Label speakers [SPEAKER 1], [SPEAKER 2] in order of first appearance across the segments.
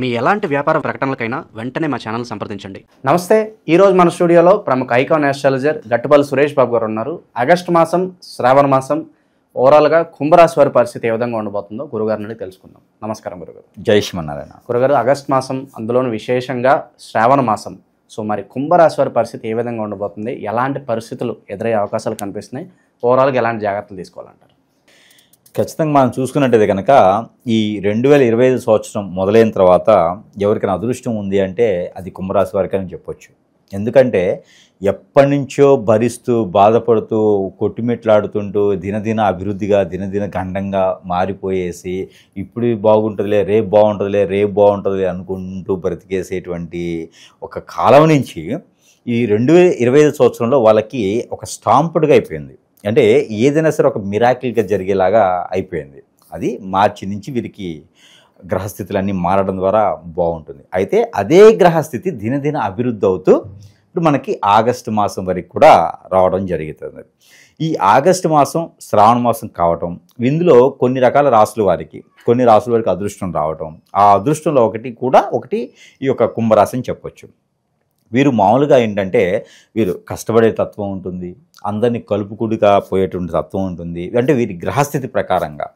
[SPEAKER 1] మీ ఎలాంటి వ్యాపార ప్రకటనలకైనా వెంటనే మా ఛానల్ సంప్రదించండి.
[SPEAKER 2] నమస్తే. ఈరోజు మన స్టూడియోలో ప్రముఖ ఐకాన్ ఆస్ట్రాలజర్ గట్టుపల్లి సురేష్ బాబు గారు ఉన్నారు. ఆగస్టు మాసం, శ్రావణ మాసం ఓవరాల్గా కుంభరాశి వారి పరిస్థితి ఏ విధంగా ఉండబోతుందో గురుగారి నుండి తెలుసుకుందాం. నమస్కారం గురుగారు.
[SPEAKER 3] జై శ్రీమన్నారాయణ.
[SPEAKER 2] గురుగారు, ఆగస్టు మాసం, అందులోనూ విశేషంగా శ్రావణ మాసం, సో మరి కుంభరాశి వారి పరిస్థితి ఏ విధంగా ఉండబోతుంది, ఎలాంటి పరిస్థితులు ఎదురయ్యే అవకాశాలు కనిపిస్తున్నాయి, ఓవరాల్గా ఎలాంటి జాగ్రత్తలు తీసుకోవాలంటారు?
[SPEAKER 3] ఖచ్చితంగా మనం చూసుకున్నట్టయితే కనుక ఈ 2025 సంవత్సరం మొదలైన తర్వాత ఎవరికైనా అదృష్టం ఉంది అంటే అది కుంభరాశి వారికి అని చెప్పొచ్చు. ఎందుకంటే ఎప్పటి నుంచో భరిస్తూ బాధపడుతూ కొట్టుమిట్లాడుతుంటూ దినదిన అభివృద్ధిగా దినదిన గండంగా మారిపోయేసి ఇప్పుడు బాగుంటుందిలే రేపు బాగుంటుందిలే అనుకుంటూ బ్రతికేసేటువంటి ఒక కాలం నుంచి ఈ 2025 సంవత్సరంలో వాళ్ళకి ఒక స్టాంపుడ్గా అయిపోయింది. అంటే ఏదైనా సరే ఒక మిరాకిల్గా జరిగేలాగా అయిపోయింది. అది మార్చి నుంచి వీరికి గ్రహస్థితులన్నీ మారడం ద్వారా బాగుంటుంది. అయితే అదే గ్రహస్థితి దినదిన అభివృద్ధి అవుతూ ఇప్పుడు మనకి ఆగస్టు మాసం వరకు కూడా రావడం జరుగుతుంది. ఈ ఆగస్టు మాసం శ్రావణ మాసం కావటం, ఇందులో కొన్ని రకాల రాసుల వారికి అదృష్టం రావటం, ఆ అదృష్టంలో ఒకటి ఈ యొక్క కుంభరాశి అని చెప్పొచ్చు. వీరు మామూలుగా ఏంటంటే వీరు కష్టపడే తత్వం ఉంటుంది, అందరినీ కలుపుకుడిగా పోయేటువంటి తత్వం ఉంటుంది. అంటే వీరి గ్రహస్థితి ప్రకారంగా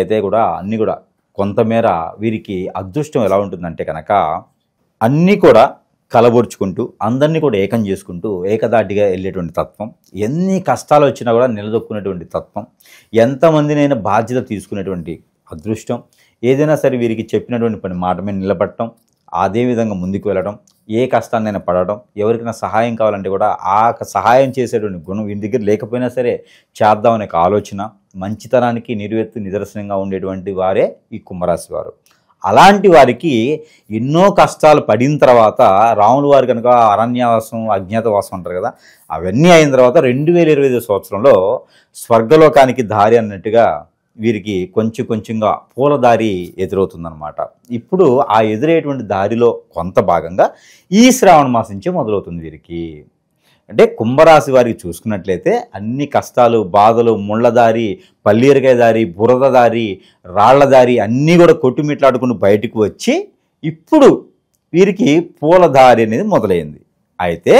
[SPEAKER 3] అయితే కూడా అన్నీ కూడా కొంతమేర వీరికి అదృష్టం ఎలా ఉంటుందంటే కనుక అన్నీ కూడా కలబొరుచుకుంటూ అందరినీ కూడా ఏకం చేసుకుంటూ ఏకదాటిగా వెళ్ళేటువంటి తత్వం, ఎన్ని కష్టాలు వచ్చినా కూడా నిలదొక్కునేటువంటి తత్వం, ఎంతమందినైనా బాధ్యత తీసుకునేటువంటి అదృష్టం, ఏదైనా సరే వీరికి చెప్పినటువంటి పని మాట మీద నిలబడటం, అదేవిధంగా ముందుకు వెళ్ళడం, ఏ కష్టాన్నైనా పడడం, ఎవరికైనా సహాయం కావాలంటే కూడా ఆ సహాయం చేసేటువంటి గుణం వీరి దగ్గర లేకపోయినా సరే చేద్దామనే ఆలోచన, మంచితనానికి నిదర్శనంగా ఉండేటువంటి వారే ఈ కుంభరాశి వారు. అలాంటి వారికి ఎన్నో కష్టాలు పడిన తర్వాత రాములు వారు కనుక అరణ్యవాసం అజ్ఞాతవాసం అంటారు కదా, అవన్నీ అయిన తర్వాత 2025 సంవత్సరంలో స్వర్గలోకానికి దారి అన్నట్టుగా వీరికి కొంచెంగా పూలదారి ఎదురవుతుందన్నమాట. ఇప్పుడు ఆ ఎదురయ్యేటువంటి దారిలో కొంత భాగంగా ఈ శ్రావణ మాసం నుంచే మొదలవుతుంది వీరికి. అంటే కుంభరాశి వారికి చూసుకున్నట్లయితే అన్ని కష్టాలు, బాధలు, ముళ్ళదారి, పల్లీరకాయ దారి, బురద దారి, రాళ్ల దారి అన్నీ కూడా కొట్టుమిట్లాడుకుని బయటకు వచ్చి ఇప్పుడు వీరికి పూలదారి అనేది మొదలైంది. అయితే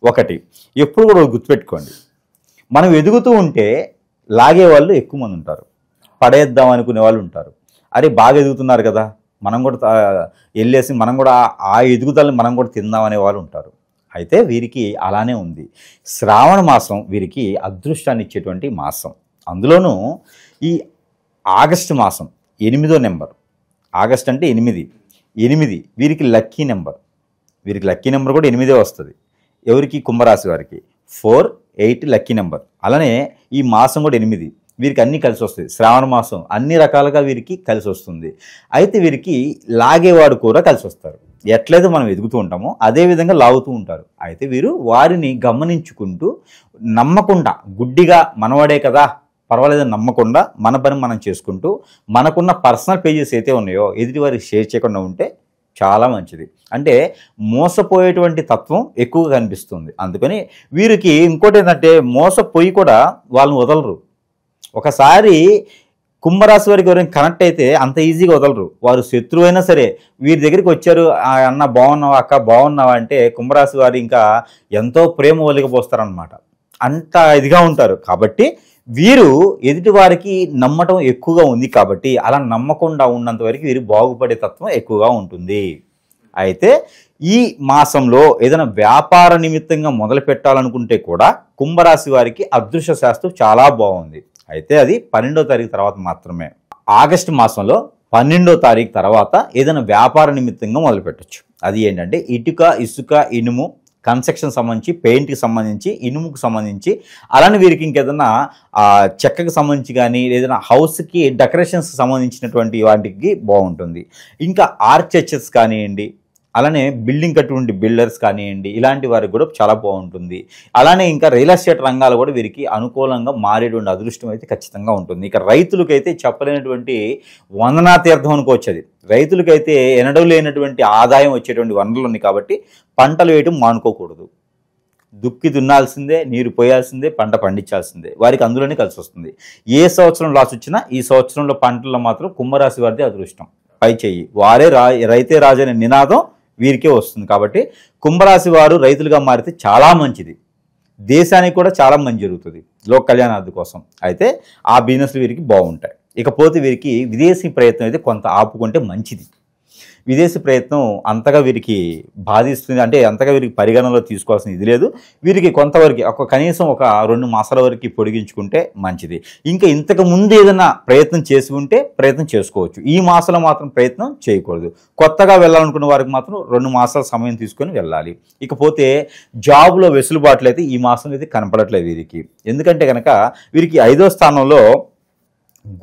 [SPEAKER 3] ఒకటి ఎప్పుడు కూడా గుర్తుపెట్టుకోండి, మనం ఎదుగుతూ ఉంటే లాగే వాళ్ళు ఎక్కువ మంది ఉంటారు, పడేద్దాం అనుకునే వాళ్ళు ఉంటారు. అరే బాగా ఎదుగుతున్నారు కదా, మనం కూడా వెళ్ళేసి మనం కూడా ఆ ఎదుగుదలని మనం కూడా తిందామనే వాళ్ళు ఉంటారు. అయితే వీరికి అలానే ఉంది. శ్రావణ మాసం వీరికి అదృష్టాన్ని ఇచ్చేటువంటి మాసం. అందులోనూ ఈ ఆగస్టు మాసం 8వ నెంబర్, ఆగస్ట్ అంటే 8 వీరికి లక్కీ నెంబర్. వీరికి లక్కీ నెంబర్ కూడా 8 వస్తుంది. ఎవరికి? కుంభరాశి వారికి 4, 8 లక్కీ నెంబర్. అలానే ఈ మాసం కూడా 8, వీరికి అన్నీ కలిసి వస్తాయి. శ్రావణ మాసం అన్ని రకాలుగా వీరికి కలిసి వస్తుంది. అయితే వీరికి లాగేవాడు కూడా కలిసి వస్తారు. ఎట్లయితే మనం ఎదుగుతూ ఉంటామో అదేవిధంగా లాగుతూ ఉంటారు. అయితే వీరు వారిని గమనించుకుంటూ నమ్మకుండా, గుడ్డిగా మనవాడే కదా పర్వాలేదని నమ్మకుండా మన పని మనం చేసుకుంటూ మనకున్న పర్సనల్ పేజెస్ అయితే ఉన్నాయో ఎదుటి వారికి షేర్ చేయకుండా ఉంటే చాలా మంచిది. అంటే మోసపోయేటువంటి తత్వం ఎక్కువగా కనిపిస్తుంది. అందుకని వీరికి ఇంకోటి ఏంటంటే మోసపోయి కూడా వాళ్ళని వదలరు. ఒకసారి కుంభరాశి వారికి ఎవరైనా కనెక్ట్ అయితే అంత ఈజీగా వదలరు. వారు శత్రువు అయినా సరే వీరి దగ్గరికి వచ్చారు, అన్న బాగున్నావా, అక్క బాగున్నావా అంటే కుంభరాశి వారు ఇంకా ఎంతో ప్రేమ ఒలిగిపోస్తారనమాట. అంత ఇదిగా ఉంటారు. కాబట్టి వీరు ఎదుటి వారికి నమ్మటం ఎక్కువగా ఉంది. కాబట్టి అలా నమ్మకుండా ఉన్నంత వరకు వీరు బాగుపడే తత్వం ఎక్కువగా ఉంటుంది. అయితే ఈ మాసంలో ఏదైనా వ్యాపార నిమిత్తంగా మొదలు పెట్టాలనుకుంటే కూడా కుంభరాశి వారికి అదృష్ట శాస్త్రం చాలా బాగుంది. అయితే అది 12వ తారీఖు తర్వాత మాత్రమే. ఆగస్టు మాసంలో 12వ తారీఖు తర్వాత ఏదైనా వ్యాపార నిమిత్తంగా మొదలు పెట్టచ్చు. అది ఏంటంటే ఇటుక, ఇసుక, ఇనుము, కన్స్ట్రక్షన్ సంబంధించి, పెయింట్కి సంబంధించి, ఇనుముకు సంబంధించి, అలానే వీరికి ఇంకేదైనా చెక్కకి సంబంధించి కానీ ఏదైనా హౌస్కి డెకరేషన్స్కి సంబంధించినటువంటి వాటికి బాగుంటుంది. ఇంకా ఆర్కిటెక్చర్స్ కానివ్వండి, అలానే బిల్డింగ్ కట్టుకుంటే బిల్డర్స్ కానివ్వండి, ఇలాంటి వారికి కూడా చాలా బాగుంటుంది. అలానే ఇంకా రియల్ ఎస్టేట్ రంగాలు కూడా వీరికి అనుకూలంగా మారేటువంటి అదృష్టం అయితే ఖచ్చితంగా ఉంటుంది. ఇక రైతులకైతే చెప్పలేనటువంటి వందనా తీర్థం అనుకోవచ్చు. అది రైతులకైతే ఎనడూ లేనటువంటి ఆదాయం వచ్చేటువంటి వనరులు ఉన్నాయి. కాబట్టి పంటలు వేయటం మానుకోకూడదు. దుక్కి దున్నాల్సిందే, నీరు పోయాల్సిందే, పంట పండించాల్సిందే. వారికి అందులోనే కలిసి వస్తుంది. ఏ సంవత్సరం లాస్ వచ్చినా ఈ సంవత్సరంలో పంటల్లో మాత్రం కుంభరాశి వారిది అదృష్టం. పై చెయ్యి, వారే రైతే రాజు అనే నినాదం వీరికే వస్తుంది. కాబట్టి కుంభరాశి వారు రైతులుగా మారితే చాలా మంచిది, దేశానికి కూడా చాలా మంచి జరుగుతుంది లోక కళ్యాణార్థి కోసం. అయితే ఆ బిజినెస్లు వీరికి బాగుంటాయి. ఇకపోతే వీరికి విదేశీ ప్రయత్నం అయితే కొంత ఆపుకుంటే మంచిది. విదేశీ ప్రయత్నం అంతగా వీరికి బాధిస్తుంది, అంటే అంతగా వీరికి పరిగణనలో తీసుకోవాల్సిన ఇది లేదు. వీరికి కొంతవరకు కనీసం ఒక 2 మాసాల వరకు పొడిగించుకుంటే మంచిది. ఇంకా ఇంతకు ముందు ఏదైనా ప్రయత్నం చేసి ఉంటే ప్రయత్నం చేసుకోవచ్చు. ఈ మాసంలో మాత్రం ప్రయత్నం చేయకూడదు. కొత్తగా వెళ్ళాలనుకున్న వారికి మాత్రం 2 మాసాల సమయం తీసుకొని వెళ్ళాలి. ఇకపోతే జాబ్లో వెసులుబాట్లు అయితే ఈ మాసంలో అయితే కనపడట్లేదు వీరికి. ఎందుకంటే కనుక వీరికి 5వ స్థానంలో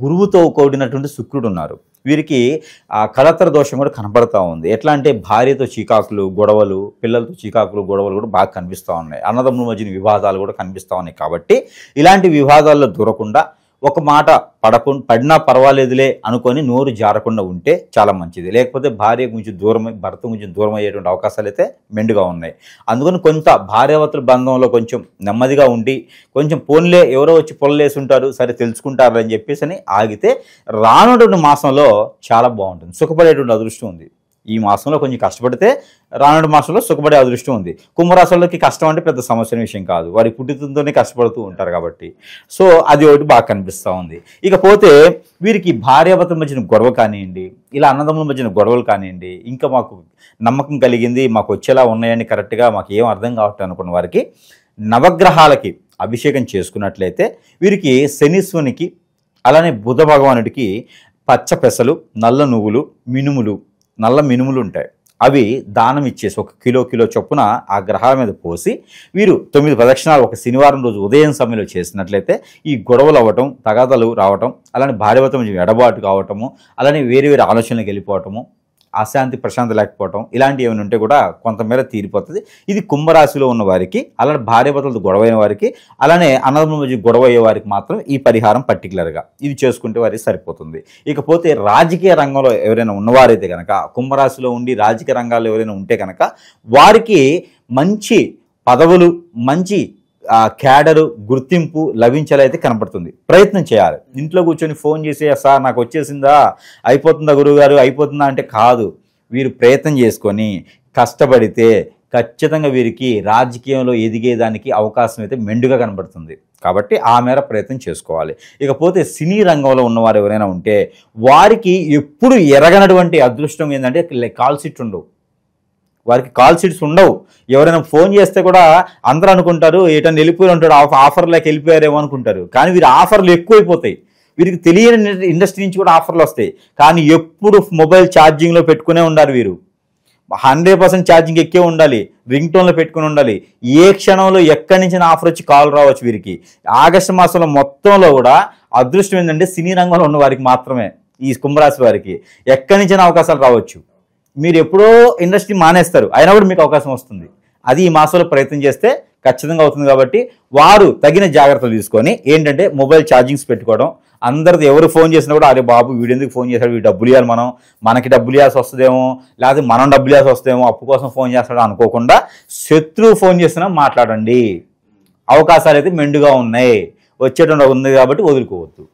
[SPEAKER 3] గురువుతో కూడినటువంటి శుక్రుడు ఉన్నారు. వీరికి ఆ కళత్ర దోషం కూడా కనపడతా ఉంది. ఎట్లా అంటే భార్యతో చీకాకులు గొడవలు, పిల్లలతో చీకాకులు గొడవలు కూడా బాగా కనిపిస్తూ ఉన్నాయి. అన్నదమ్ముల మధ్యన వివాదాలు కూడా కనిపిస్తూ ఉన్నాయి. కాబట్టి ఇలాంటి వివాదాల్లో దూరకుండా ఒక మాట పడినా పర్వాలేదులే అనుకొని నోరు జారకుండా ఉంటే చాలా మంచిది. లేకపోతే భార్య కొంచెం భర్త కొంచెం దూరం అయ్యేటువంటి అవకాశాలు అయితే మెండుగా ఉన్నాయి. అందుకని కొంత భార్యాభర్తల బంధంలో కొంచెం నెమ్మదిగా ఉండి కొంచెం పోన్లే ఎవరో వచ్చి పొలలేసి ఉంటారు సరే తెలుసుకుంటారు అని చెప్పేసి అని ఆగితే రానున్నటువంటి మాసంలో చాలా బాగుంటుంది, సుఖపడేటువంటి అదృష్టం ఉంది. ఈ మాసంలో కొంచెం కష్టపడితే రానున్న మాసంలో సుఖపడే అదృష్టం ఉంది. కుంభరాశులకి కష్టం అంటే పెద్ద సమస్య విషయం కాదు, వారి పుట్టుతోనే కష్టపడుతూ ఉంటారు కాబట్టి. సో అది ఒకటి బాగా కనిపిస్తూ ఉంది. ఇకపోతే వీరికి భార్యాభర్తల మధ్యన గొడవ కానివ్వండి, ఇలా అన్నదమ్ముల మధ్యన గొడవలు కానివ్వండి, ఇంకా మాకు నమ్మకం కలిగింది మాకు వచ్చేలా ఉన్నాయని కరెక్ట్గా మాకు ఏం అర్థం కావట్లేదు అనుకున్న వారికి నవగ్రహాలకి అభిషేకం చేసుకున్నట్లయితే వీరికి శనీశ్వనికి అలానే బుధ భగవానుడికి పచ్చ పెసలు, నల్ల నువ్వులు, నల్ల మినుములు ఉంటాయి, అవి దానం ఇచ్చేసి 1 కిలో చొప్పున ఆ గ్రహాల మీద పోసి వీరు 9 ప్రదక్షిణాలు ఒక శనివారం రోజు ఉదయం సమయంలో చేసినట్లయితే ఈ గొడవలు అవ్వటం, తగాదాలు రావటం, అలానే భార్యాభర్తల మధ్య ఎడబాటు కావటము, అలానే వేరే ఆలోచనలకు వెళ్ళిపోవటము, అశాంతి ప్రశాంతి లేకపోవటం, ఇలాంటివి ఏమైనా ఉంటే కూడా కొంతమేర తీరిపోతుంది. ఇది కుంభరాశిలో ఉన్న వారికి, అలానే భార్యాభర్తలతో గొడవైన వారికి, అలానే అన్నదమ్ముల మధ్య గొడవ అయ్యే వారికి మాత్రం ఈ పరిహారం పర్టికులర్గా ఇది చేసుకుంటే వారికి సరిపోతుంది. ఇకపోతే రాజకీయ రంగంలో ఎవరైనా ఉన్నవారైతే కనుక, కుంభరాశిలో ఉండి రాజకీయ రంగాల్లో ఎవరైనా ఉంటే కనుక వారికి మంచి పదవులు, మంచి క్యాడరు, గుర్తింపు లభించాలైతే కనపడుతుంది. ప్రయత్నం చేయాలి. ఇంట్లో కూర్చొని ఫోన్ చేసి సార్ నాకు వచ్చేసిందా, అయిపోతుందా గురువుగారు, అయిపోతుందా అంటే కాదు. వీరు ప్రయత్నం చేసుకొని కష్టపడితే ఖచ్చితంగా వీరికి రాజకీయంలో ఎదిగేదానికి అవకాశం అయితే మెండుగా కనబడుతుంది. కాబట్టి ఆ మేర ప్రయత్నం చేసుకోవాలి. ఇకపోతే సినీ రంగంలో ఉన్నవారు ఎవరైనా ఉంటే వారికి ఎప్పుడు ఎరగనటువంటి అదృష్టం ఏంటంటే కాల్ షీట్ ఉండవు, వారికి కాల్ షీట్స్ ఉండవు. ఎవరైనా ఫోన్ చేస్తే కూడా అందరూ అనుకుంటారు ఏటన్నా వెళ్ళిపోయి ఉంటాడు, ఆఫర్లోకి వెళ్ళిపోయారేమో అనుకుంటారు. కానీ వీరి ఆఫర్లు ఎక్కువైపోతాయి. వీరికి తెలియని ఇండస్ట్రీ నుంచి కూడా ఆఫర్లు వస్తాయి. కానీ ఎప్పుడు మొబైల్ ఛార్జింగ్లో పెట్టుకునే ఉండాలి. వీరు 100% ఛార్జింగ్ ఎక్కే ఉండాలి, రింగ్ టోన్లో పెట్టుకుని ఉండాలి. ఏ క్షణంలో ఎక్కడి నుంచి ఆఫర్ వచ్చి కాల్ రావచ్చు. వీరికి ఆగస్టు మాసంలో మొత్తంలో కూడా అదృష్టం ఏంటంటే సినీ రంగంలో ఉన్న వారికి మాత్రమే, ఈ కుంభరాశి వారికి ఎక్కడి నుంచి అవకాశాలు రావచ్చు. మీరు ఎప్పుడో ఇండస్ట్రీ మానేస్తారు, అయినా కూడా మీకు అవకాశం వస్తుంది. అది ఈ మాసంలో ప్రయత్నం చేస్తే ఖచ్చితంగా అవుతుంది. కాబట్టి వారు తగిన జాగ్రత్తలు తీసుకొని ఏంటంటే మొబైల్ ఛార్జింగ్స్ పెట్టుకోవడం, అందరిది ఎవరు ఫోన్ చేసినా కూడా అరే బాబు వీడు ఎందుకు ఫోన్ చేశాడు, వీడు డబ్బులు ఇవ్వాలి, మనకి డబ్బులు ఇవ్వాల్సి వస్తుందేమో, లేకపోతే మనం డబ్బులు ఇవ్వాల్సి వస్తుందేమో, అప్పు కోసం ఫోన్ చేస్తాడు అనుకోకుండా శత్రువు ఫోన్ చేసినా మాట్లాడండి. అవకాశాలు అయితే మెండుగా ఉన్నాయి, వచ్చేటువంటి ఉంది కాబట్టి వదులుకోవద్దు.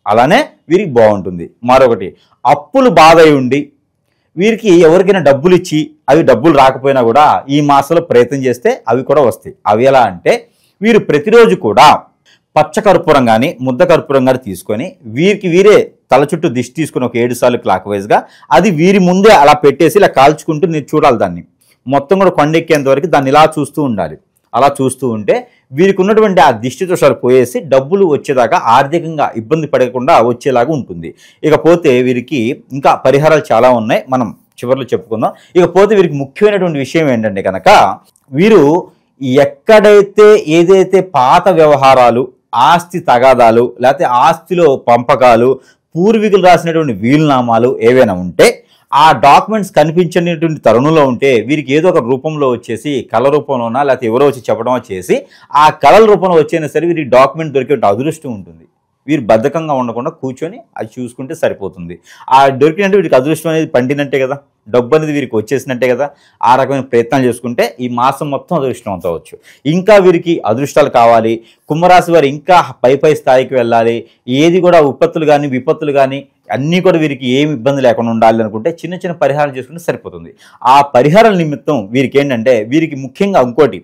[SPEAKER 3] అలానే వీరికి బాగుంటుంది. మరొకటి అప్పులు బాధ అయి ఉండి వీరికి ఎవరికైనా డబ్బులు ఇచ్చి అవి డబ్బులు రాకపోయినా కూడా ఈ మాసంలో ప్రయత్నం చేస్తే అవి కూడా వస్తాయి. అవి ఎలా అంటే వీరు ప్రతిరోజు కూడా పచ్చ కర్పూరం కానీ ముద్ద కర్పూరం కానీ తీసుకొని వీరే తల చుట్టూ దిష్టి తీసుకుని ఒక 7 సార్లు క్లాక్ వైజ్గా అది వీరి ముందే అలా పెట్టేసి ఇలా కాల్చుకుంటూ నేను చూడాలి. దాన్ని మొత్తం కూడా కొండెక్కేంత వరకు దాన్ని ఇలా చూస్తూ ఉండాలి. అలా చూస్తూ ఉంటే వీరికి ఉన్నటువంటి ఆ దిష్టి దోషాలు పోయేసి డబ్బులు వచ్చేదాకా ఆర్థికంగా ఇబ్బంది పడకుండా వచ్చేలాగా ఉంటుంది. ఇకపోతే వీరికి ఇంకా పరిహారాలు చాలా ఉన్నాయి, మనం చివరిలో చెప్పుకుందాం. ఇకపోతే వీరికి ముఖ్యమైనటువంటి విషయం ఏంటంటే కనుక వీరు ఎక్కడైతే ఏదైతే పాత వ్యవహారాలు, ఆస్తి తగాదాలు, లేకపోతే ఆస్తిలో పంపకాలు, పూర్వీకులు రాసినటువంటి వీలునామాలు ఏవైనా ఉంటే ఆ డాక్యుమెంట్స్ కనిపించినటువంటి తరుణంలో ఉంటే వీరికి ఏదో ఒక రూపంలో వచ్చేసి కళ రూపంలోనా లేకపోతే ఎవరో వచ్చి చెప్పడమో చేసి ఆ కళల రూపంలో వచ్చైనా సరే వీరికి డాక్యుమెంట్ దొరికే అదృష్టం ఉంటుంది. వీరు బద్ధకంగా ఉండకుండా కూర్చొని అది చూసుకుంటే సరిపోతుంది. ఆ దొరికినట్టు వీరికి అదృష్టం అనేది పండినట్టే కదా, డబ్బు అనేది వీరికి వచ్చేసినట్టే కదా. ఆ రకమైన ప్రయత్నాలు చేసుకుంటే ఈ మాసం మొత్తం అదృష్టం అవ్వచ్చు. ఇంకా వీరికి అదృష్టాలు కావాలి, కుంభరాశి వారు ఇంకా పై స్థాయికి వెళ్ళాలి, ఏది కూడా విపత్తులు కానీ అన్నీ కూడా వీరికి ఏమి ఇబ్బంది లేకుండా ఉండాలి అనుకుంటే చిన్న చిన్న పరిహారం చేసుకుంటే సరిపోతుంది. ఆ పరిహారాల నిమిత్తం వీరికి ఏంటంటే వీరికి ముఖ్యంగా ఇంకోటి,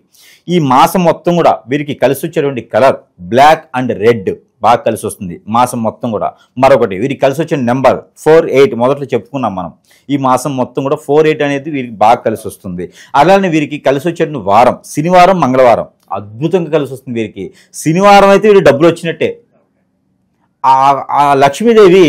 [SPEAKER 3] ఈ మాసం మొత్తం కూడా వీరికి కలిసి వచ్చేటువంటి కలర్ బ్లాక్ అండ్ రెడ్ బాగా కలిసి వస్తుంది మాసం మొత్తం కూడా. మరొకటి వీరికి కలిసి వచ్చిన నెంబర్ 48 మొదట్లో చెప్పుకున్నాం మనం. ఈ మాసం మొత్తం కూడా 48 అనేది వీరికి బాగా కలిసి వస్తుంది. అలానే వీరికి కలిసి వచ్చేటువంటి వారం శనివారం, మంగళవారం అద్భుతంగా కలిసి వస్తుంది వీరికి. శనివారం అయితే వీరికి డబ్బులు వచ్చినట్టే. ఆ లక్ష్మీదేవి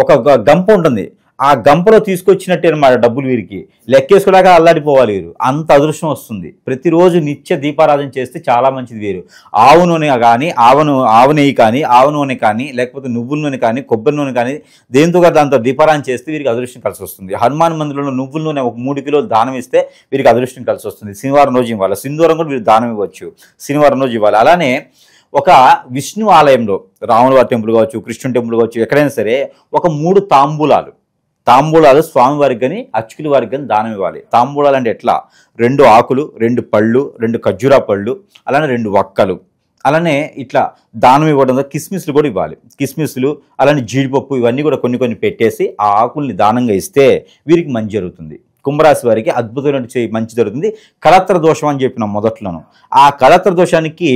[SPEAKER 3] ఒక గంప ఉంటుంది, ఆ గంపలో తీసుకొచ్చినట్టే అనమాట డబ్బులు వీరికి. లెక్కేసుకోలేక అల్లాడిపోవాలి వీరు, అంత అదృష్టం వస్తుంది. ప్రతిరోజు నిత్య దీపారాధన చేస్తే చాలా మంచిది వీరు. ఆవు నూనె కానీ ఆవు నెయ్యి కానీ ఆవు నూనె కానీ లేకపోతే నువ్వుల నూనె కానీ కొబ్బరి నూనె కానీ దేంతో దాంతో దీపారాధన చేస్తే వీరికి అదృష్టం కలిసి వస్తుంది. హనుమాన్ మందిరంలో నువ్వుల నూనె ఒక 3 కిలోలు దానం ఇస్తే వీరికి అదృష్టం కలిసి వస్తుంది. శనివారం రోజు ఇవ్వాలి. సింధూరం కూడా వీరు దానం ఇవ్వచ్చు, శనివారం రోజు ఇవ్వాలి. అలానే ఒక విష్ణు ఆలయంలో రాములవారి టెంపుల్ కావచ్చు, కృష్ణుని టెంపుల్ కావచ్చు, ఎక్కడైనా సరే ఒక 3 తాంబూలాలు స్వామివారికి కానీ అర్చకుల వారికి కానీ దానం ఇవ్వాలి. తాంబూలాలు అంటే ఎట్లా, 2 ఆకులు, 2 పళ్ళు, 2 ఖర్జూరా పళ్ళు, అలానే 2 వక్కలు, అలానే ఇట్లా దానం ఇవ్వడం. కిస్మిస్లు కూడా ఇవ్వాలి. కిస్మిస్లు అలానే జీడిపప్పు ఇవన్నీ కూడా కొన్ని పెట్టేసి ఆ ఆకుల్ని దానంగా ఇస్తే వీరికి మంచి జరుగుతుంది. కుంభరాశి వారికి అద్భుతమైన మంచి జరుగుతుంది. కళత్ర దోషం అని చెప్పిన మొదట్లోను, ఆ కళత్ర దోషానికి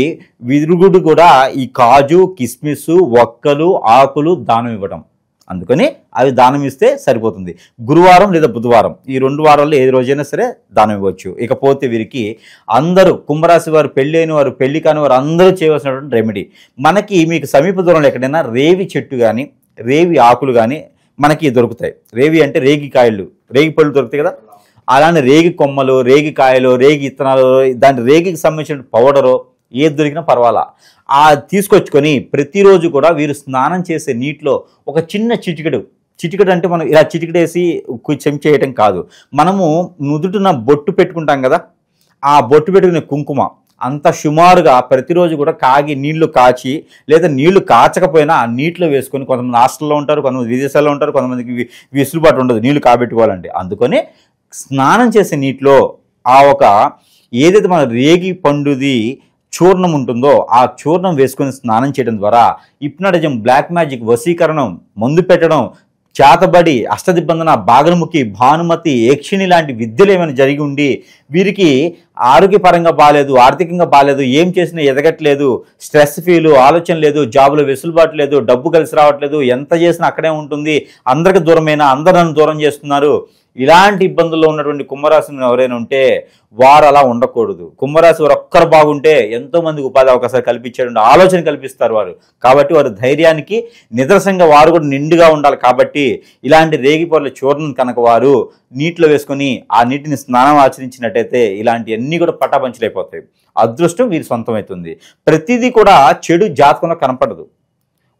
[SPEAKER 3] విరుగుడు కూడా ఈ కాజు, కిస్మిస్, వక్కలు, ఆకులు దానం ఇవ్వడం. అందుకని అవి దానం ఇస్తే సరిపోతుంది. గురువారం లేదా బుధవారం ఈ 2 వారాల్లో ఏ రోజైనా సరే దానం ఇవ్వచ్చు. ఇకపోతే వీరికి అందరూ కుంభరాశి వారు, పెళ్ళి అయిన వారు, పెళ్లి కాని వారు అందరూ చేయవలసినటువంటి రెమెడీ, మనకి మీకు సమీప దూరంలో ఎక్కడైనా రేవి చెట్టు కానీ రేవి ఆకులు కానీ మనకి దొరుకుతాయి. రేవి అంటే రేగి కాయలు, రేగి పళ్ళు దొరుకుతాయి కదా, అలానే రేగి కొమ్మలు, రేగి కాయలు, రేగి ఇత్తనాలు, దాని రేగికి సంబంధించిన పౌడరు ఏది దొరికినా పర్వాలా ఆ తీసుకొచ్చుకొని ప్రతిరోజు కూడా వీరు స్నానం చేసే నీటిలో ఒక చిన్న చిటికెడు అంటే మనం ఇలా చిటికెడేసి చెంచేయటం కాదు, మనము నుదుటిన బొట్టు పెట్టుకుంటాం కదా, ఆ బొట్టు పెట్టుకునే కుంకుమ అంత సుమారుగా ప్రతిరోజు కూడా నీళ్లు కాచి లేదా నీళ్లు కాచకపోయినా ఆ నీటిలో వేసుకొని, కొంతమంది హాస్టల్లో ఉంటారు, కొంతమంది విదేశాల్లో ఉంటారు, కొంతమందికి వెసులుబాటు ఉండదు నీళ్లు కాబెట్టుకోవాలంటే, అందుకని స్నానం చేసే నీటిలో ఆ ఒక ఏదైతే మన రేగి పండుది చూర్ణం ఉంటుందో ఆ చూర్ణం వేసుకొని స్నానం చేయడం ద్వారా హిప్నాటిజం, బ్లాక్ మ్యాజిక్, వశీకరణం, మందు పెట్టడం, చేతబడి, అష్టదిబ్బందన, బాగలముఖి, భానుమతి, యక్షిణి లాంటి విద్యలు ఏమైనా జరిగి ఉండి వీరికి ఆరోగ్యపరంగా బాగాలేదు, ఆర్థికంగా బాగాలేదు, ఏం చేసినా ఎదగట్లేదు, స్ట్రెస్ ఫీలు, ఆలోచన లేదు, జాబులో వెసులుబాటు లేదు, డబ్బు కలిసి రావట్లేదు, ఎంత చేసినా అక్కడే ఉంటుంది, అందరికి దూరమైన, అందరూ నన్ను దూరం చేస్తున్నారు, ఇలాంటి ఇబ్బందుల్లో ఉన్నటువంటి కుంభరాశిని ఎవరైనా ఉంటే వారు అలా ఉండకూడదు. కుంభరాశి వారు ఒక్కరు బాగుంటే ఎంతో మందికి ఉపాధి అవకాశాలు కల్పించేటువంటి ఆలోచన కల్పిస్తారు వారు. కాబట్టి వారి ధైర్యానికి నిదర్శనంగా వారు కూడా నిండుగా ఉండాలి. కాబట్టి ఇలాంటి రేగిపొరల చూర్ణం కనుక వారు నీటిలో వేసుకొని ఆ నీటిని స్నానం ఆచరించినట్టయితే ఇలాంటివన్నీ కూడా పటాపంచలైపోతాయి. అదృష్టం వీరి సొంతమవుతుంది. ప్రతిదీ కూడా చెడు జాతకంలో కనపడదు.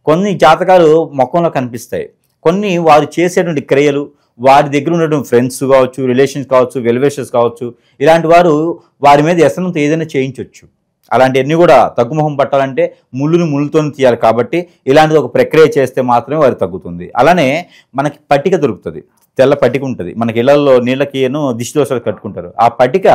[SPEAKER 3] కొన్ని జాతకాలు ముఖంలో కనిపిస్తాయి, కొన్ని వారు చేసేటువంటి క్రియలు, వారి దగ్గర ఉన్నటువంటి ఫ్రెండ్స్ కావచ్చు, రిలేషన్స్ కావచ్చు, వెల్విషర్స్ కావచ్చు, ఇలాంటి వారు వారి మీద వ్యసనంతో ఏదైనా చేయించవచ్చు. అలాంటివన్నీ కూడా తగ్గుముఖం పట్టాలంటే ముళ్ళుతో తీయాలి. కాబట్టి ఇలాంటిది ఒక ప్రక్రియ చేస్తే మాత్రమే వారు తగ్గుతుంది. అలానే మనకి పట్టిక దొరుకుతుంది, తెల్ల పట్టిక ఉంటుంది. మనకి ఇళ్లలో నీళ్ళకిను దిష్టి దోషాలు కట్టుకుంటారు. ఆ పట్టిక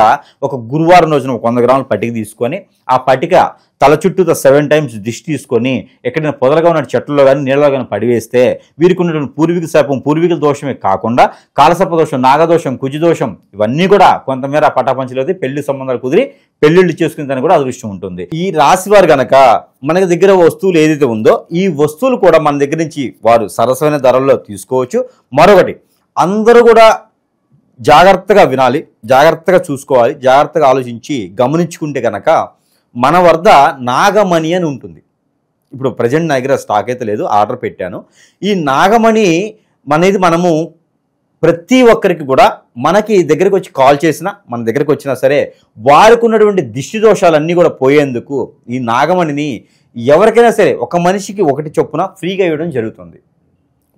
[SPEAKER 3] ఒక గురువారం రోజున 100 గ్రాముల పట్టిక తీసుకొని ఆ పట్టిక తల చుట్టూతో 7 టైమ్స్ దిష్టి తీసుకొని ఎక్కడైనా పొదలుగా ఉన్న చెట్లలో కానీ నీళ్ళలో కానీ పడివేస్తే వీరికి ఉన్నటువంటి పూర్వీక శాపం, పూర్వీకుల దోషమే కాకుండా కాలసర్ప దోషం, నాగదోషం, కుజదోషం ఇవన్నీ కూడా కొంతమేర పటాపంచలవుతాయి. పెళ్లి సంబంధాలు కుదిరి పెళ్లిళ్ళు చేసుకునే దానికి కూడా అదృష్టం ఉంటుంది. ఈ రాశి వారు కనుక మన దగ్గర వస్తువులు ఏదైతే ఉందో ఈ వస్తువులు కూడా మన దగ్గర నుంచి వారు సరసమైన ధరల్లో తీసుకోవచ్చు. మరొకటి, అందరూ కూడా జాగ్రత్తగా వినాలి, జాగ్రత్తగా చూసుకోవాలి, జాగ్రత్తగా ఆలోచించి గమనించుకుంటే కనుక మన వద్ద నాగమణి అని ఉంటుంది. ఇప్పుడు ప్రజెంట్ నా దగ్గర స్టాక్ అయితే లేదు, ఆర్డర్ పెట్టాను. ఈ నాగమణి అనేది మనము ప్రతి ఒక్కరికి కూడా మనకి దగ్గరికి వచ్చి కాల్ చేసినా, మన దగ్గరికి వచ్చినా సరే వారికి ఉన్నటువంటి దిష్టి దోషాలన్నీ కూడా పోయేందుకు ఈ నాగమణిని ఎవరికైనా సరే ఒక మనిషికి 1 చొప్పున ఫ్రీగా ఇవ్వడం జరుగుతుంది.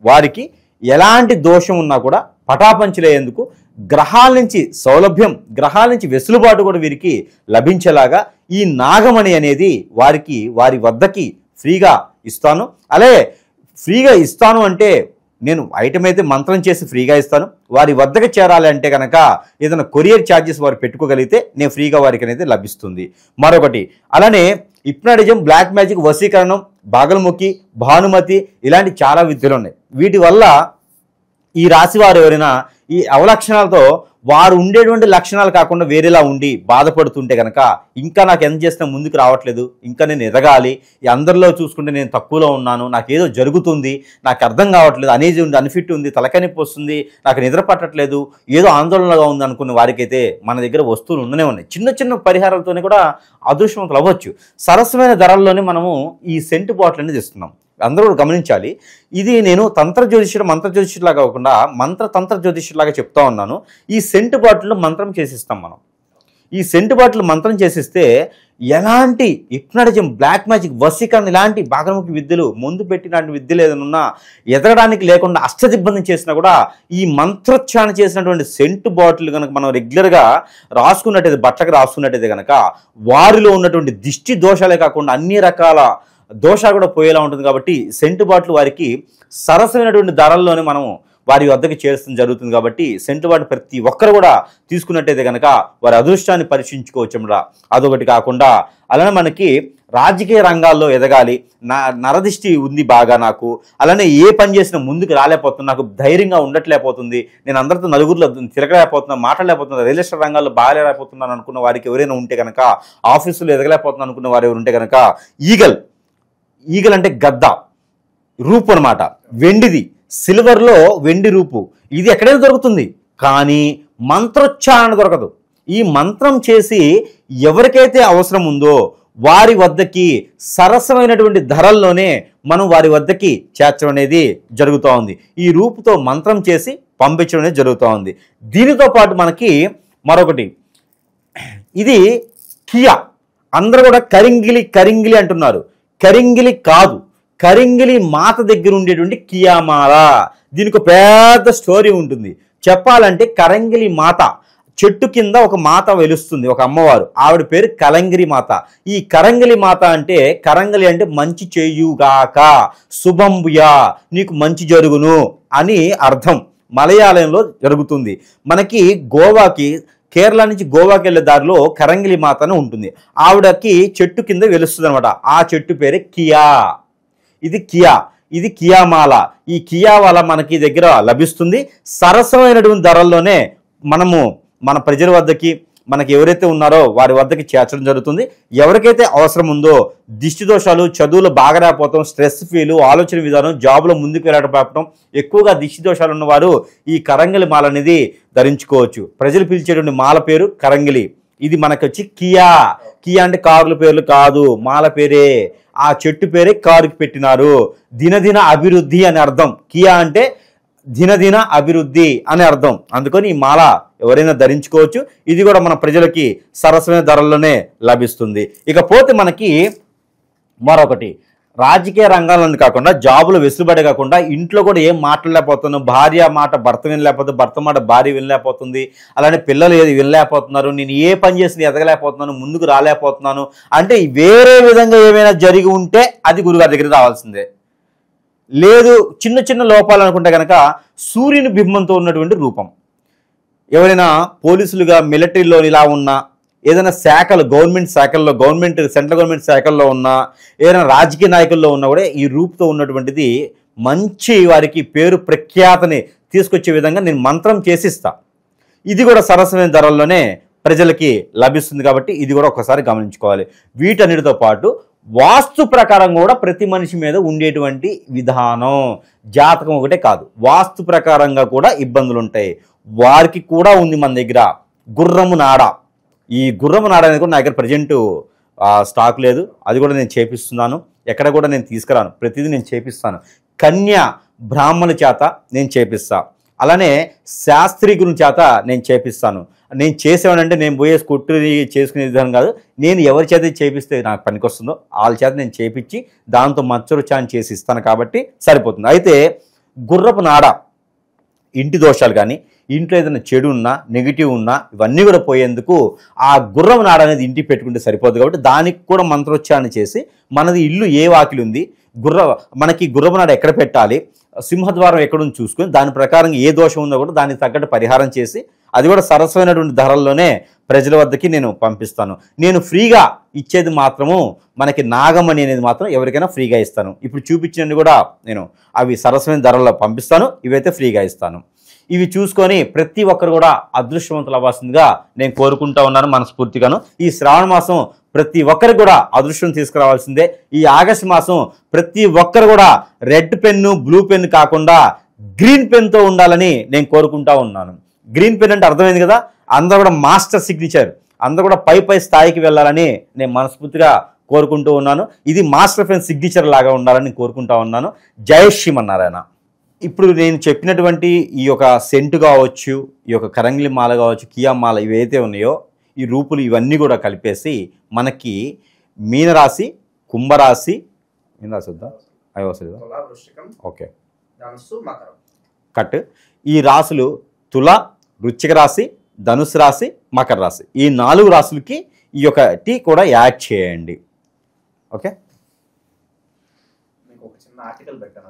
[SPEAKER 3] వారికి ఎలాంటి దోషం ఉన్నా కూడా పటాపంచలేందుకు గ్రహాల నుంచి సౌలభ్యం, గ్రహాల నుంచి వెసులుబాటు కూడా వీరికి లభించేలాగా ఈ నాగమణి అనేది వారి వద్దకి ఫ్రీగా ఇస్తాను. అలాగే ఫ్రీగా ఇస్తాను అంటే నేను ఐటమ్ అయితే మంత్రం చేసి ఫ్రీగా ఇస్తాను. వారి వద్దకు చేరాలి అంటే కనుక ఏదైనా కొరియర్ ఛార్జెస్ వారు పెట్టుకోగలిగితే నేను ఫ్రీగా వారికి అనేది లభిస్తుంది. మరొకటి అలానే హిప్నాటిజం, బ్లాక్ మ్యాజిక్, వశీకరణం, బాగల్ముఖి, భానుమతి ఇలాంటి చాలా విద్యలు ఉన్నాయి. వీటి వల్ల ఈ రాశి వారు ఎవరైనా ఈ అవలక్షణాలతో వారు ఉండేటువంటి లక్షణాలు కాకుండా వేరేలా ఉండి బాధపడుతుంటే కనుక ఇంకా నాకు ఎంత చేసినా ముందుకు రావట్లేదు, ఇంకా నేను ఎదగాలి, ఈ అందరిలో చూసుకుంటే నేను తక్కువలో ఉన్నాను, నాకు ఏదో జరుగుతుంది, నాకు అర్థం కావట్లేదు, అనేది ఉంది, అన్ఫిట్ ఉంది, తలకనిప్పి వస్తుంది, నాకు నిద్ర పట్టట్లేదు, ఏదో ఆందోళనగా ఉంది అనుకున్న వారికైతే మన దగ్గర వస్తువులు ఉండనే ఉన్నాయి. చిన్న చిన్న పరిహారాలతోనే కూడా అదృష్టవంతులు అవ్వచ్చు. సరసమైన ధరల్లోనే మనము ఈ సెంటు బాటిల్ అనేది ఇస్తున్నాం. అందరూ కూడా గమనించాలి. ఇది నేను తంత్ర జ్యోతిష్యుడు, మంత్ర జ్యోతిష్యులాగా కాకుండా తంత్ర జ్యోతిష్యులాగా చెప్తా ఉన్నాను. ఈ సెంటు బాటిల్లో మంత్రం చేసిస్తాం మనం. ఈ సెంటు బాటిల్ మంత్రం చేసిస్తే ఎలాంటి హిప్నాటిజం, బ్లాక్ మ్యాజిక్, వశీకరణ ఇలాంటి బాగముఖి విద్యలు, ముందు పెట్టినటువంటి విద్యలు ఏదైనా ఎదగడానికి లేకుండా అష్టదిబ్బంది చేసినా కూడా ఈ మంత్రోచ్చారణ చేసినటువంటి సెంటు బాటిల్ కనుక మనం రెగ్యులర్గా రాసుకున్నట్టయితే, బట్టకు రాసుకున్నట్టయితే కనుక వారిలో ఉన్నటువంటి దిష్టి దోషాలే కాకుండా అన్ని రకాల దోషాలు కూడా పోయేలా ఉంటుంది. కాబట్టి సెంటు బాటిల్ వారికి సరసమైనటువంటి ధరల్లోనే మనం వారి వద్దకు చేర్చడం జరుగుతుంది. కాబట్టి సెంటు బాటిల్ ప్రతి ఒక్కరు కూడా తీసుకున్నట్టయితే కనుక వారి అదృష్టాన్ని పరీక్షించుకోవచ్చంరా. అదొకటి కాకుండా అలానే మనకి రాజకీయ రంగాల్లో ఎదగాలి, నరదిష్టి ఉంది బాగా నాకు, అలానే ఏ పని చేసినా ముందుకు రాలేకపోతున్నా, నాకు ధైర్యంగా ఉండట్లేకపోతుంది, నేను అందరితో నలుగురిలో తిరగలేకపోతున్నా, మాట్లాడలేకపోతున్నా, రియల్ ఎస్టేట్ రంగాల్లో బాగాలేకపోతున్నాను అనుకున్న వారికి ఎవరైనా ఉంటే కనుక, ఆఫీసులో ఎదగలేకపోతున్నాను అనుకున్న వారు ఎవరు ఉంటే కనుక ఈగల్ అంటే గద్ద రూపు అనమాట, వెండిది, సిల్వర్లో వెండి రూపు, ఇది ఎక్కడైనా దొరుకుతుంది. కానీ మంత్రోచ్చారణ దొరకదు. ఈ మంత్రం చేసి ఎవరికైతే అవసరం ఉందో వారి వద్దకి సరసమైనటువంటి ధరల్లోనే మనం వారి వద్దకి చేర్చడం అనేది జరుగుతూ ఉంది. ఈ రూపుతో మంత్రం చేసి పంపించడం అనేది జరుగుతూ ఉంది. దీనితో పాటు మనకి మరొకటి, ఇది కియా. అందరూ కూడా కరింగిలి అంటున్నారు. కరింగిలి కాదు, కరింగిలి మాత దగ్గర ఉండేటువంటి కియామాల. దీనికి పెద్ద స్టోరీ ఉంటుంది. చెప్పాలంటే కరంగిలి మాత చెట్టు కింద ఒక మాత వెలుస్తుంది, ఒక అమ్మవారు, ఆవిడ పేరు కలంగిరి మాత. ఈ కరంగిలి మాత అంటే, కరంగిలి అంటే మంచి చేయుగాక, శుభంబుయా, నీకు మంచి జరుగును అని అర్థం. మలయాళంలో జరుగుతుంది. మనకి కేరళ నుంచి గోవాకి వెళ్ళే దారిలో కరంగిలి మాత అని ఉంటుంది. ఆవిడకి చెట్టు కింద వెలుస్తుంది అనమాట. ఆ చెట్టు పేరే కియా. ఇది కియామాల. ఈ కియామాల మనకి దగ్గర లభిస్తుంది. సరసమైనటువంటి ధరల్లోనే మనము మన ప్రజల వద్దకి, మనకి ఎవరైతే ఉన్నారో వారి వద్దకి చేర్చడం జరుగుతుంది. ఎవరికైతే అవసరం ఉందో, దిష్టి దోషాలు, చదువులు బాగా రాకపోవడం, స్ట్రెస్ ఫీలు, ఆలోచన విధానం, జాబ్లో ముందుకు వెళ్ళకపోవడం, ఎక్కువగా దిష్టి దోషాలు ఉన్నవారు ఈ కరంగిలి మాల అనేది ధరించుకోవచ్చు. ప్రజలు పిలిచేటువంటి మాల పేరు కరంగిలి. ఇది మనకు వచ్చి కియా అంటే కార్ల పేర్లు కాదు, మాల పేరే. ఆ చెట్టు పేరే కారుకి పెట్టినారు. దినదిన అభివృద్ధి అని అర్థం. కియా అంటే దినదిన అభివృద్ధి అని అర్థం. అందుకని ఈ మాల ఎవరైనా ధరించుకోవచ్చు. ఇది కూడా మన ప్రజలకి సరసమైన ధరల్లోనే లభిస్తుంది. ఇకపోతే మనకి మరొకటి, రాజకీయ రంగాలను కాకుండా, జాబులు వెసులుబడి కాకుండా, ఇంట్లో కూడా ఏం మాట్లాడలేకపోతున్నాం, భార్య మాట భర్త వినలేకపోతుంది, భర్త మాట భార్య వినలేకపోతుంది, అలానే పిల్లలు ఏది వినలేకపోతున్నారు, నేను ఏ పని చేసి ఎదగలేకపోతున్నాను, ముందుకు రాలేకపోతున్నాను అంటే వేరే విధంగా ఏమైనా జరిగి ఉంటే అది గురుగారి దగ్గర రావాల్సిందే. లేదు చిన్న చిన్న లోపాలు అనుకుంటే కనుక సూర్యుని బింబంతో ఉన్నటువంటి రూపం. ఎవరైనా పోలీసులుగా, మిలిటరీలో ఇలా ఉన్నా, ఏదైనా శాఖలు, గవర్నమెంట్ శాఖల్లో, సెంట్రల్ గవర్నమెంట్ శాఖల్లో ఉన్నా, ఏదైనా రాజకీయ నాయకుల్లో ఉన్నా కూడా ఈ రూపుతో ఉన్నటువంటిది మంచి వారికి పేరు ప్రఖ్యాతని తీసుకొచ్చే విధంగా నేను మంత్రం చేసిస్తా. ఇది కూడా సరసమైన ధరల్లోనే ప్రజలకి లభిస్తుంది. కాబట్టి ఇది కూడా ఒకసారి గమనించుకోవాలి. వీటన్నిటితో పాటు వాస్తు ప్రకారం కూడా ప్రతి మనిషి మీద ఉండేటువంటి విధానం, జాతకం ఒకటే కాదు, వాస్తు ప్రకారంగా కూడా ఇబ్బందులు ఉంటాయి. వారికి కూడా ఉంది మన దగ్గర గుర్రము నాడ. ఈ గుర్రము నాడ అనేది కూడా నా దగ్గర ప్రజెంట్ స్టాక్ లేదు. అది కూడా నేను చేపిస్తున్నాను. ఎక్కడ కూడా నేను తీసుకురాను, ప్రతిదీ నేను చేపిస్తాను. కన్య బ్రాహ్మణ చేత నేను చేపిస్తా, అలానే శాస్త్రీకుల చేత నేను చేపిస్తాను. నేను చేసేవాడంటే నేను పోయే కుట్టుని చేసుకునే విధానం కాదు. నేను ఎవరి చేత చేపిస్తే నాకు పనికొస్తుందో వాళ్ళ చేత నేను చేపించి దాంతో మచ్చరుచాన్ని చేసి ఇస్తాను. కాబట్టి సరిపోతుంది. అయితే గుర్రపు నాడ, ఇంటి దోషాలు కానీ, ఇంట్లో ఏదైనా చెడు ఉన్నా, నెగిటివ్ ఉన్నా, ఇవన్నీ కూడా పోయేందుకు ఆ గుర్రం నాడ అనేది ఇంటికి పెట్టుకుంటే సరిపోదు. కాబట్టి దానికి కూడా మంత్రోచ్చారణ చేసి, మనది ఇల్లు ఏ వాకిలి ఉంది, మనకి గుర్రపు నాడ ఎక్కడ పెట్టాలి, సింహద్వారం ఎక్కడుంది చూసుకొని దాని ప్రకారం ఏ దోషం ఉందో కూడా దానికి తగ్గట్టు పరిహారం చేసి అది కూడా సరసమైనటువంటి ధరల్లోనే ప్రజల వద్దకి నేను పంపిస్తాను. నేను ఫ్రీగా ఇచ్చేది మాత్రము మనకి నాగమణి అనేది మాత్రం ఎవరికైనా ఫ్రీగా ఇస్తాను. ఇప్పుడు చూపించినవి కూడా నేను అవి సరసమైన ధరల్లో పంపిస్తాను, ఇవైతే ఫ్రీగా ఇస్తాను. ఇవి చూసుకొని ప్రతి ఒక్కరు కూడా అదృష్టవంతులు అవ్వాల్సిందిగా నేను కోరుకుంటా ఉన్నాను మనస్ఫూర్తిగాను. ఈ శ్రావణ మాసం ప్రతి ఒక్కరికి కూడా అదృష్టం తీసుకురావాల్సిందే. ఈ ఆగస్టు మాసం ప్రతి ఒక్కరు కూడా రెడ్ పెన్ను బ్లూ పెన్ను కాకుండా గ్రీన్ పెన్తో ఉండాలని నేను కోరుకుంటా ఉన్నాను. గ్రీన్ పెన్ అంటే అర్థమైంది కదా, అందరూ కూడా మాస్టర్ సిగ్నేచర్, అందరూ కూడా పై స్థాయికి వెళ్ళాలని నేను మనస్ఫూర్తిగా కోరుకుంటూ ఉన్నాను. ఇది మాస్టర్ పెన్ సిగ్నేచర్ లాగా ఉండాలని కోరుకుంటా ఉన్నాను. జై శ్రీమన్నారాయణ. ఇప్పుడు నేను చెప్పినటువంటి ఈ యొక్క సెంటు కావచ్చు, ఈ యొక్క కరంగిలి మాల కావచ్చు, కియా మాల ఇవైతే ఉన్నాయో ఈ రూపులు ఇవన్నీ కూడా కలిపేసి మనకి మీనరాశి, కుంభరాశి, మీనరాశి వద్దా అవి వస్తుంది ఓకే కట్. ఈ రాశులు తుల, వృశ్చిక రాశి, ధనుసు రాశి, మకర రాశి, ఈ 4 రాశులకి ఈ యొక్క టీ కూడా యాడ్ చేయండి. ఓకే,
[SPEAKER 2] మీకు ఒక చిన్న ఆర్టికల్ పెట్టాను.